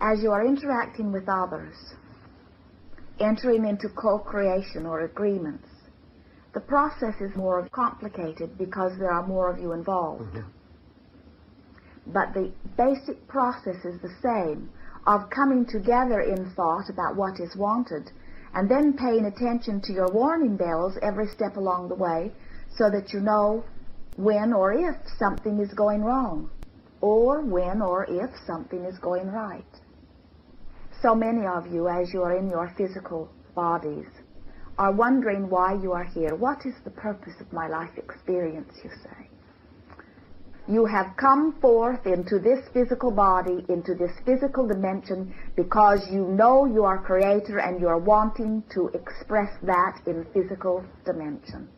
as you are interacting with others, entering into co-creation or agreements, the process is more complicated because there are more of you involved. Mm-hmm. But the basic process is the same, of coming together in thought about what is wanted, and then paying attention to your warning bells every step along the way, so that you know when or if something is going wrong, or when or if something is going right. So many of you, as you are in your physical bodies, are wondering why you are here. What is the purpose of my life experience, you say? You have come forth into this physical body, into this physical dimension, because you know you are creator and you are wanting to express that in physical dimension.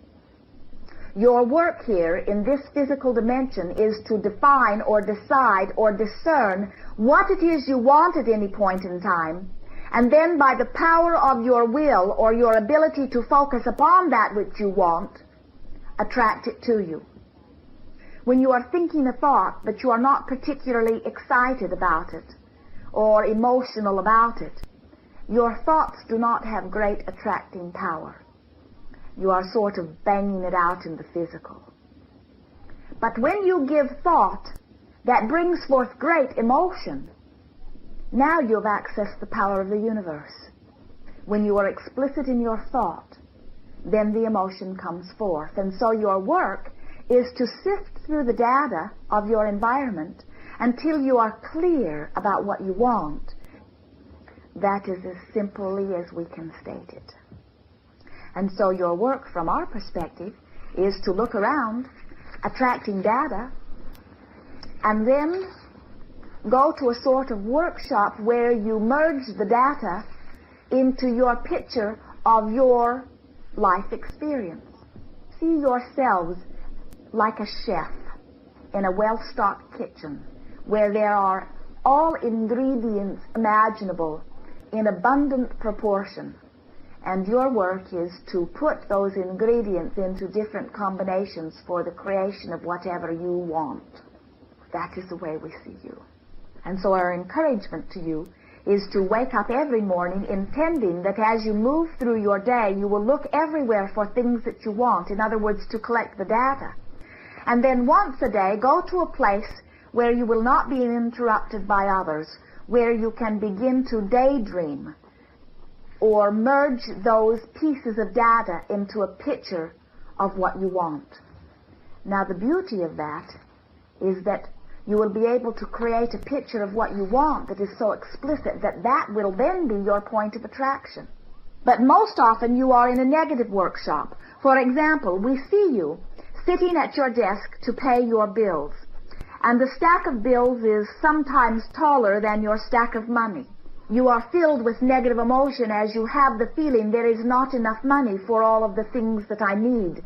Your work here in this physical dimension is to define or decide or discern what it is you want at any point in time, and then by the power of your will or your ability to focus upon that which you want, attract it to you. When you are thinking a thought but you are not particularly excited about it or emotional about it, your thoughts do not have great attracting power. You are sort of banging it out in the physical. But when you give thought that brings forth great emotion, now you have accessed the power of the universe. When you are explicit in your thought, then the emotion comes forth. And so your work is to sift through the data of your environment until you are clear about what you want. That is as simply as we can state it. And so your work from our perspective is to look around, attracting data, and then go to a sort of workshop where you merge the data into your picture of your life experience. See yourselves like a chef in a well-stocked kitchen where there are all ingredients imaginable in abundant proportion. And your work is to put those ingredients into different combinations for the creation of whatever you want. That is the way we see you. And so our encouragement to you is to wake up every morning intending that as you move through your day, you will look everywhere for things that you want. In other words, to collect the data. And then once a day, go to a place where you will not be interrupted by others, where you can begin to daydream or merge those pieces of data into a picture of what you want. Now, the beauty of that is that you will be able to create a picture of what you want that is so explicit that that will then be your point of attraction. But most often you are in a negative workshop. For example, we see you sitting at your desk to pay your bills, and the stack of bills is sometimes taller than your stack of money. You are filled with negative emotion as you have the feeling there is not enough money for all of the things that I need,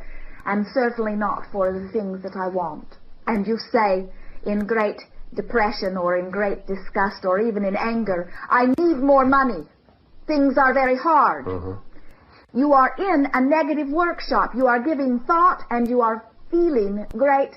and certainly not for the things that I want. And you say, in great depression or in great disgust or even in anger, I need more money. Things are very hard. Mm-hmm. You are in a negative workshop. You are giving thought and you are feeling great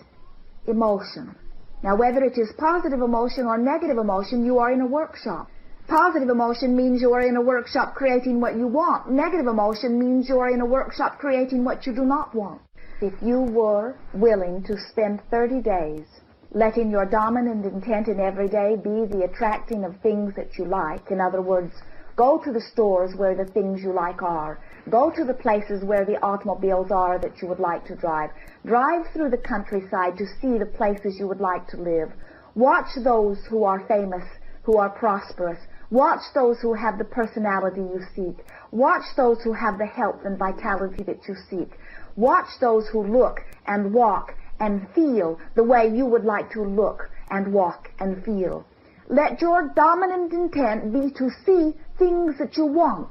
emotion. Now, whether it is positive emotion or negative emotion, you are in a workshop. Positive emotion means you are in a workshop creating what you want. Negative emotion means you are in a workshop creating what you do not want. If you were willing to spend 30 days letting your dominant intent in every day be the attracting of things that you like, in other words, go to the stores where the things you like are, go to the places where the automobiles are that you would like to drive, drive through the countryside to see the places you would like to live, watch those who are famous, who are prosperous, watch those who have the personality you seek, watch those who have the health and vitality that you seek, watch those who look and walk and feel the way you would like to look and walk and feel. Let your dominant intent be to see things that you want.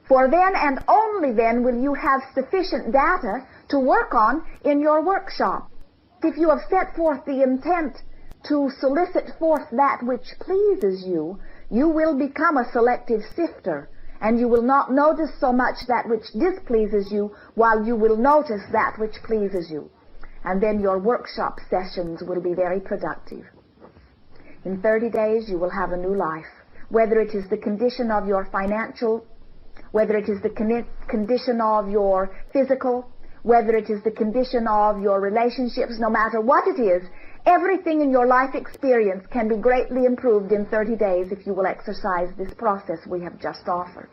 For then and only then will you have sufficient data to work on in your workshop. If you have set forth the intent to solicit forth that which pleases you, you will become a selective sifter, and you will not notice so much that which displeases you, while you will notice that which pleases you. And then your workshop sessions will be very productive. In 30 days, you will have a new life. Whether it is the condition of your financial, whether it is the condition of your physical, whether it is the condition of your relationships, no matter what it is, everything in your life experience can be greatly improved in 30 days if you will exercise this process we have just offered.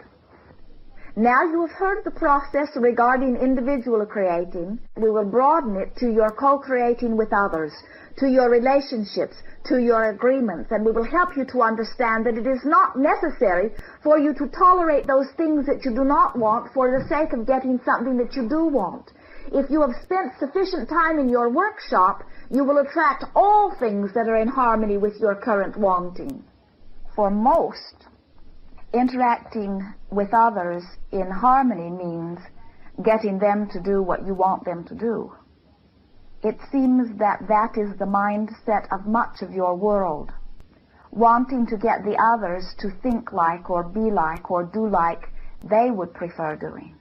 Now you have heard the process regarding individual creating. We will broaden it to your co-creating with others, to your relationships, to your agreements, and we will help you to understand that it is not necessary for you to tolerate those things that you do not want for the sake of getting something that you do want. If you have spent sufficient time in your workshop, you will attract all things that are in harmony with your current wanting. For most, interacting with others in harmony means getting them to do what you want them to do. It seems that that is the mindset of much of your world, wanting to get the others to think like or be like or do like they would prefer doing.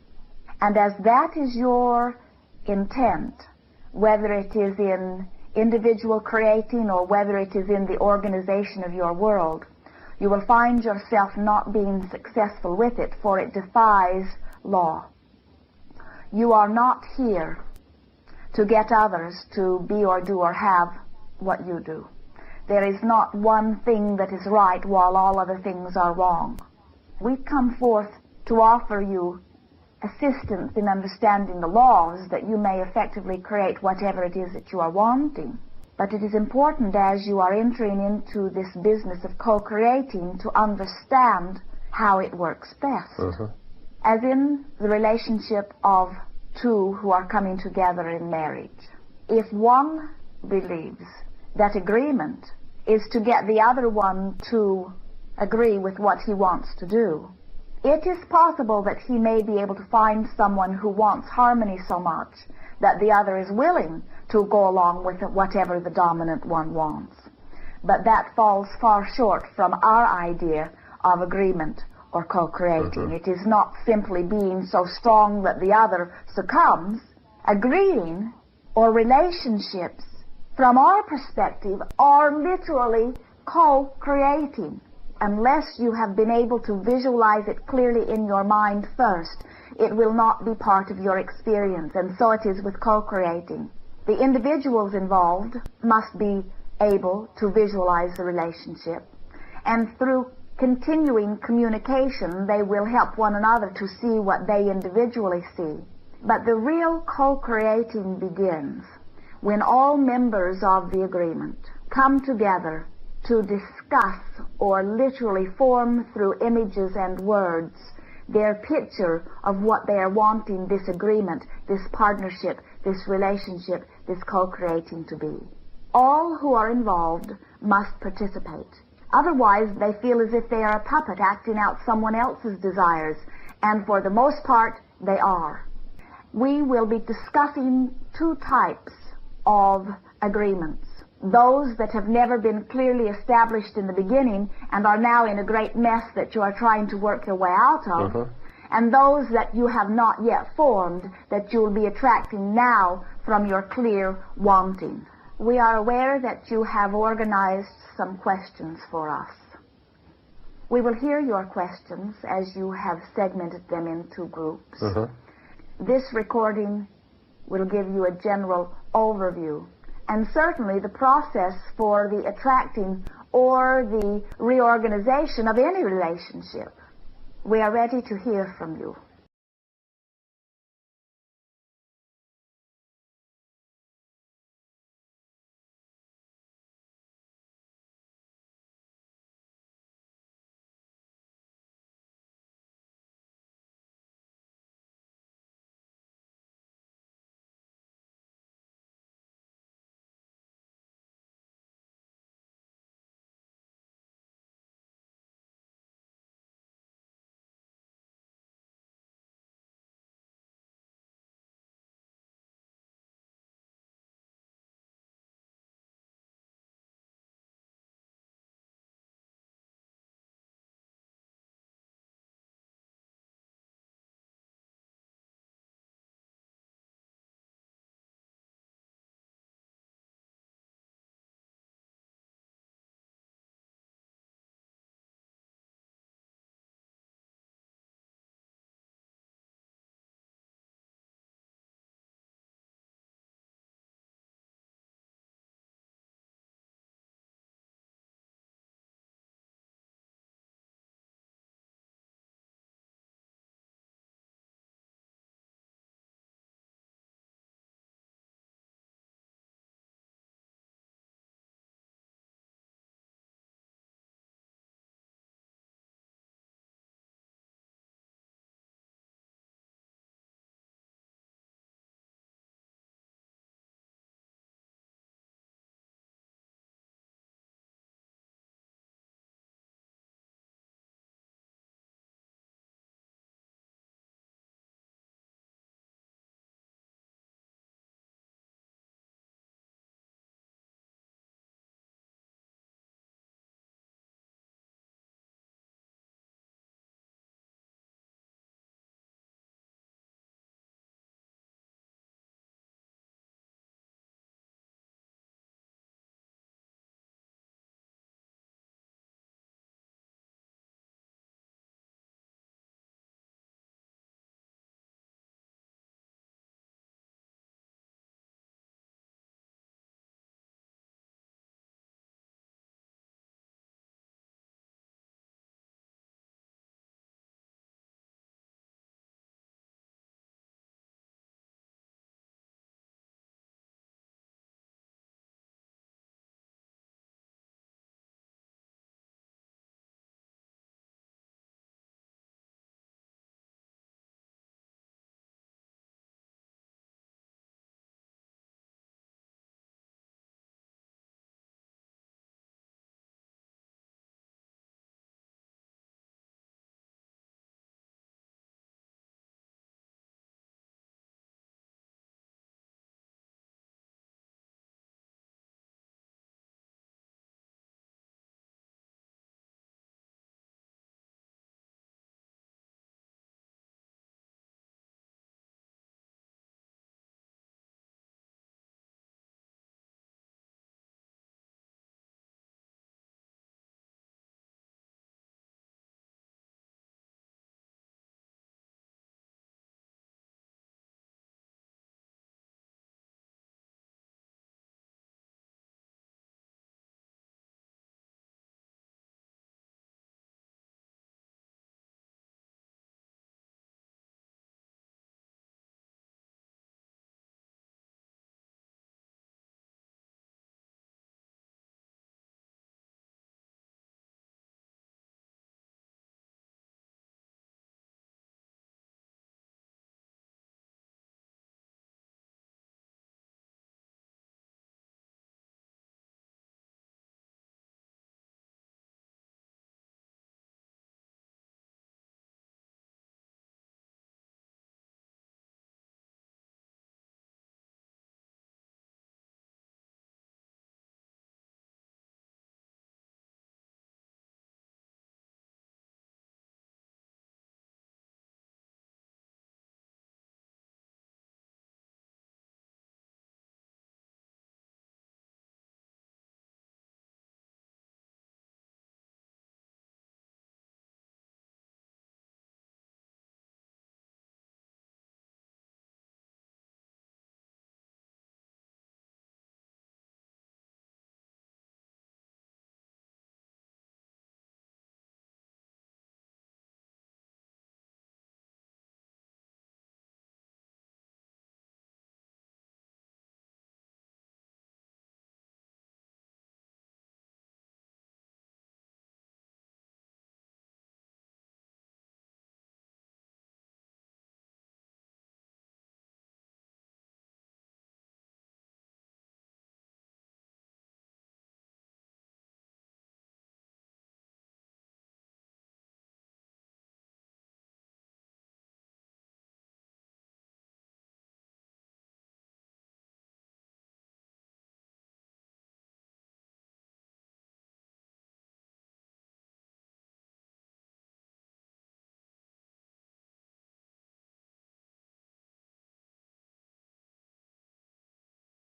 And as that is your intent, whether it is in individual creating or whether it is in the organization of your world, you will find yourself not being successful with it, for it defies law. You are not here to get others to be or do or have what you do. There is not one thing that is right while all other things are wrong. We come forth to offer you assistance in understanding the laws that you may effectively create whatever it is that you are wanting. But it is important as you are entering into this business of co-creating to understand how it works best. As in the relationship of two who are coming together in marriage. If one believes that agreement is to get the other one to agree with what he wants to do, it is possible that he may be able to find someone who wants harmony so much that the other is willing to go along with whatever the dominant one wants. But that falls far short from our idea of agreement or co-creating. It is not simply being so strong that the other succumbs. Agreeing or relationships, from our perspective, are literally co-creating. Unless you have been able to visualize it clearly in your mind first, it will not be part of your experience. And so it is with co-creating. The individuals involved must be able to visualize the relationship. And through continuing communication, they will help one another to see what they individually see. But the real co-creating begins when all members of the agreement come together to discuss or literally form through images and words their picture of what they are wanting this agreement, this partnership, this relationship, this co-creating to be. All who are involved must participate. Otherwise, they feel as if they are a puppet acting out someone else's desires, and for the most part, they are. We will be discussing two types of agreements. Those that have never been clearly established in the beginning and are now in a great mess that you are trying to work your way out of, and those that you have not yet formed that you will be attracting now from your clear wanting. We are aware that you have organized some questions for us. We will hear your questions as you have segmented them into groups. This recording will give you a general overview. And certainly the process for the attracting or the reorganization of any relationship. We are ready to hear from you.